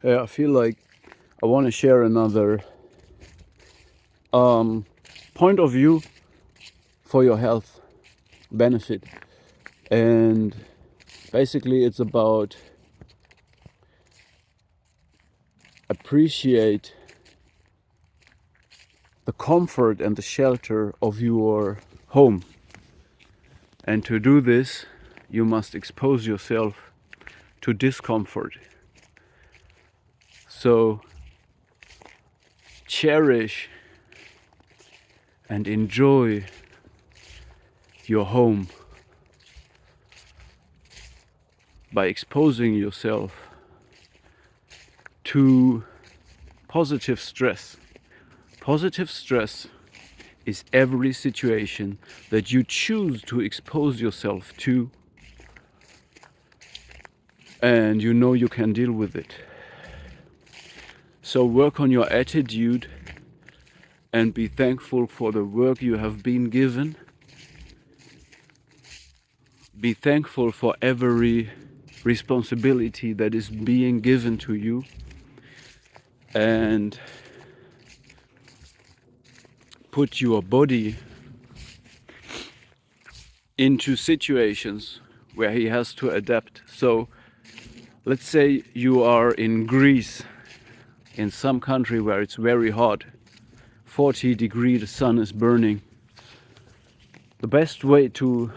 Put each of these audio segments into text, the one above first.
I feel like I want to share another point of view for your health benefit. And basically it's about appreciate the comfort and the shelter of your home. And to do this, you must expose yourself to discomfort. So cherish and enjoy your home by exposing yourself to positive stress. Positive stress is every situation that you choose to expose yourself to, and you know you can deal with it. So work on your attitude and be thankful for the work you have been given. Be thankful for every responsibility that is being given to you, and put your body into situations where he has to adapt. So let's say you are in Greece, in some country where it's very hot, 40 degrees, the sun is burning. The best way to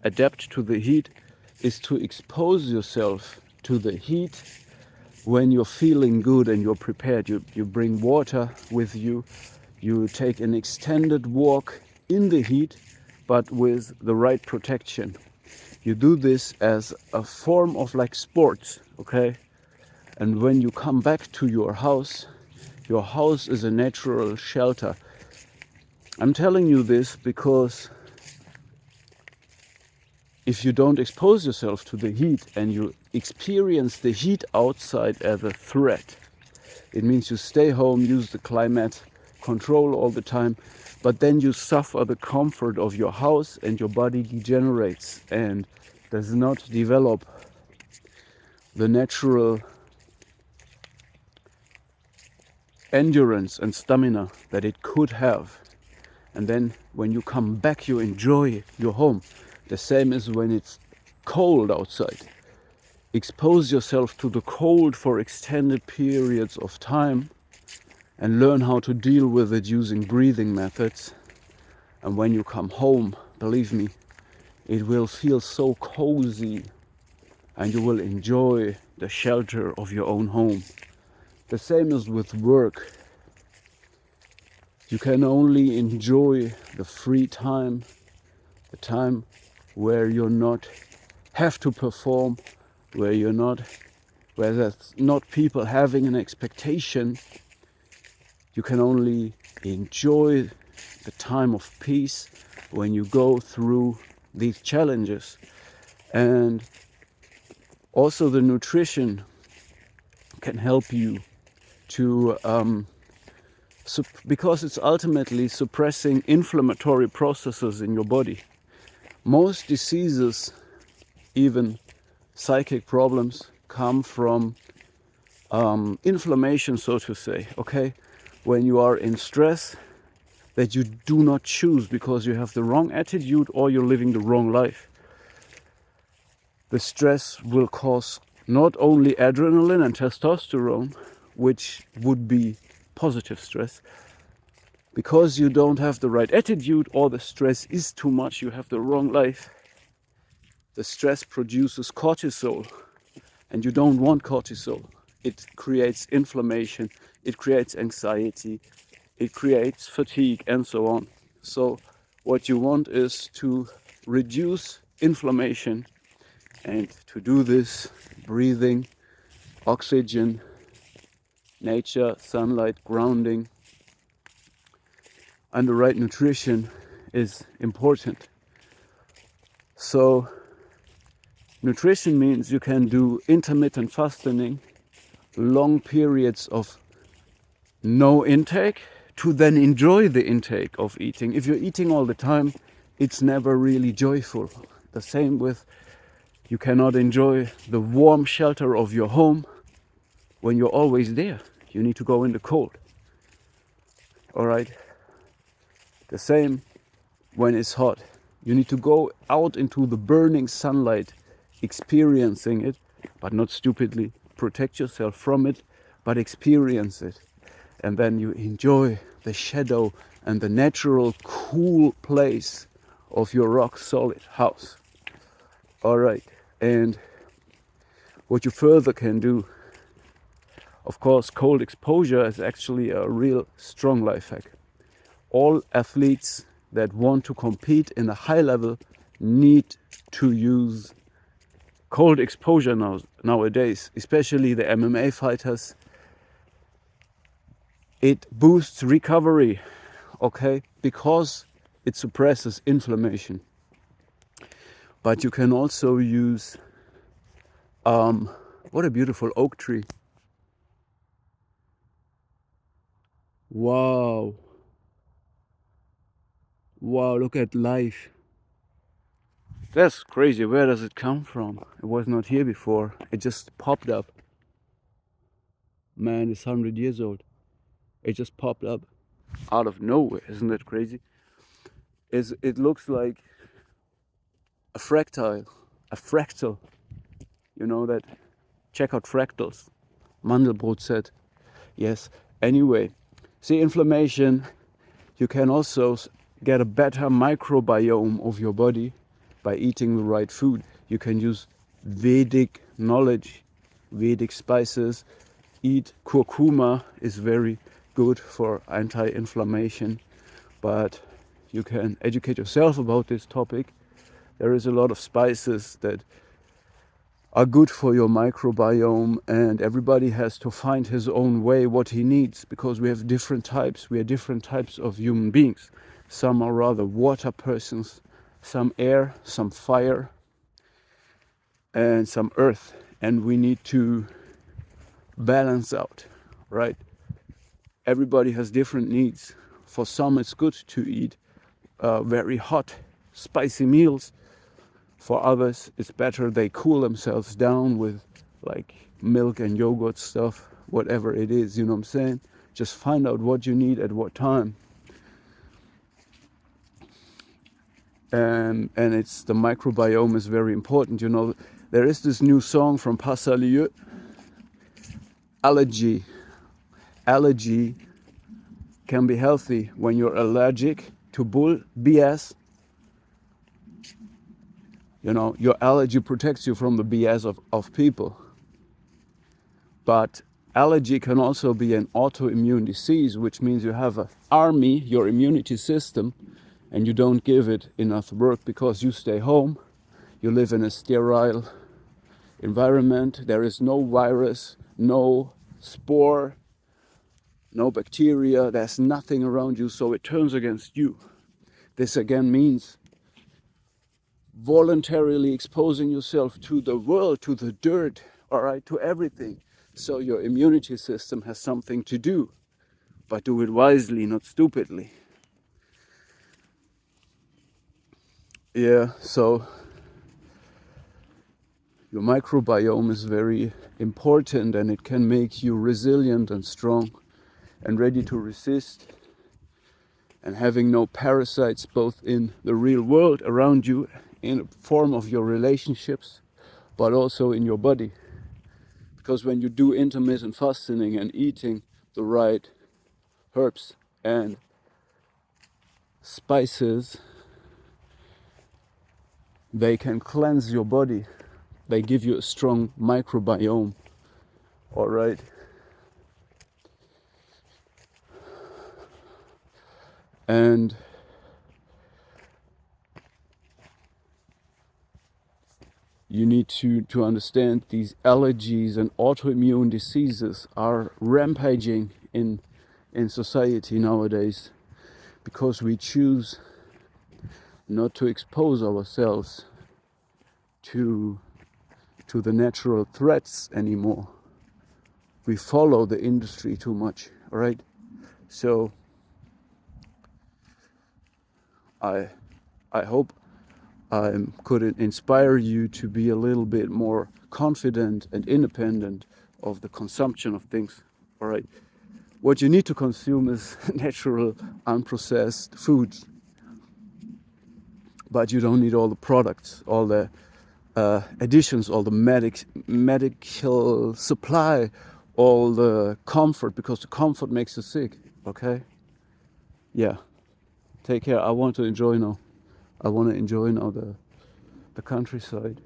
adapt to the heat is to expose yourself to the heat when you're feeling good and you're prepared. You bring water with you, you take an extended walk in the heat, but with the right protection. You do this as a form of like sports, okay? And when you come back to your house is a natural shelter. I'm telling you this because if you don't expose yourself to the heat and you experience the heat outside as a threat, it means you stay home, use the climate control all the time, but then you suffer the comfort of your house and your body degenerates and does not develop the natural endurance and stamina that it could have. And then when you come back, you enjoy your home. The same is when it's cold outside. Expose yourself to the cold for extended periods of time and learn how to deal with it using breathing methods. And when you come home, believe me, it will feel so cozy and you will enjoy the shelter of your own home. The same is with work. You can only enjoy the free time, the time where you're not have to perform, where there's not people having an expectation. You can only enjoy the time of peace when you go through these challenges. And also the nutrition can help you to because it's ultimately suppressing inflammatory processes in your body. Most diseases, even psychic problems, come from inflammation, so to say, okay? When you are in stress that you do not choose because you have the wrong attitude or you're living the wrong life. The stress will cause not only adrenaline and testosterone, which would be positive stress, because you don't have the right attitude or the stress is too much, you have the wrong life. The stress produces cortisol, and you don't want cortisol. It creates inflammation, it creates anxiety, it creates fatigue, and so on. So what you want is to reduce inflammation, and to do this, breathing, oxygen, nature, sunlight, grounding, and the right nutrition is important. So nutrition means you can do intermittent fasting, long periods of no intake, to then enjoy the intake of eating. If you're eating all the time, it's never really joyful. The same with, you cannot enjoy the warm shelter of your home when you're always there. You need to go in the cold. All right. The same when it's hot. You need to go out into the burning sunlight, experiencing it, but not stupidly protect yourself from it, but experience it. And then you enjoy the shadow and the natural cool place of your rock solid house. All right. And what you further can do, of course, cold exposure is actually a real strong life hack. All athletes that want to compete in a high level need to use cold exposure nowadays, especially the MMA fighters. It boosts recovery, okay, because it suppresses inflammation. But you can also use, what a beautiful oak tree. Wow. Wow, look at life. That's crazy. Where does it come from? It was not here before. It just popped up. Man, it's 100 years old. It just popped up out of nowhere. Isn't that crazy? It looks like a fractal. A fractal. You know that? Check out fractals. Mandelbrot said. Yes. Anyway, see, inflammation, you can also get a better microbiome of your body by eating the right food. You can use Vedic knowledge, Vedic spices. Eat curcuma is very good for anti-inflammation, but you can educate yourself about this topic. There is a lot of spices that are good for your microbiome, and everybody has to find his own way what he needs, because we have different types. We are different types of human beings. Some are rather water persons, some air, some fire, and some earth, and we need to balance out, right? Everybody has different needs. For some it's good to eat very hot, spicy meals. For others it's better they cool themselves down with like milk and yogurt stuff, whatever it is, you know what I'm saying? Just find out what you need at what time. And it's the microbiome is very important. You know, there is this new song from Passalieu, Allergy. Allergy can be healthy when you're allergic to bull BS. You know, your allergy protects you from the BS of people. But allergy can also be an autoimmune disease, which means you have an army, your immunity system, and you don't give it enough work because you stay home, you live in a sterile environment, there is no virus, no spore, no bacteria, there's nothing around you, so it turns against you. This again means voluntarily exposing yourself to the world, to the dirt, all right, to everything. So your immunity system has something to do, but do it wisely, not stupidly. Yeah, so your microbiome is very important, and it can make you resilient and strong and ready to resist, and having no parasites both in the real world around you in the form of your relationships, but also in your body. Because when you do intermittent fasting and eating the right herbs and spices, they can cleanse your body. They give you a strong microbiome. All right. And you need to understand these allergies and autoimmune diseases are rampaging in society nowadays, because we choose not to expose ourselves to the natural threats anymore. We follow the industry too much, all right? So I hope I could inspire you to be a little bit more confident and independent of the consumption of things. All right. What you need to consume is natural, unprocessed foods, but you don't need all the products, all the additions, all the medical supply, all the comfort, because the comfort makes you sick. Okay. Yeah. Take care. I want to enjoy now. I want to enjoy now the countryside.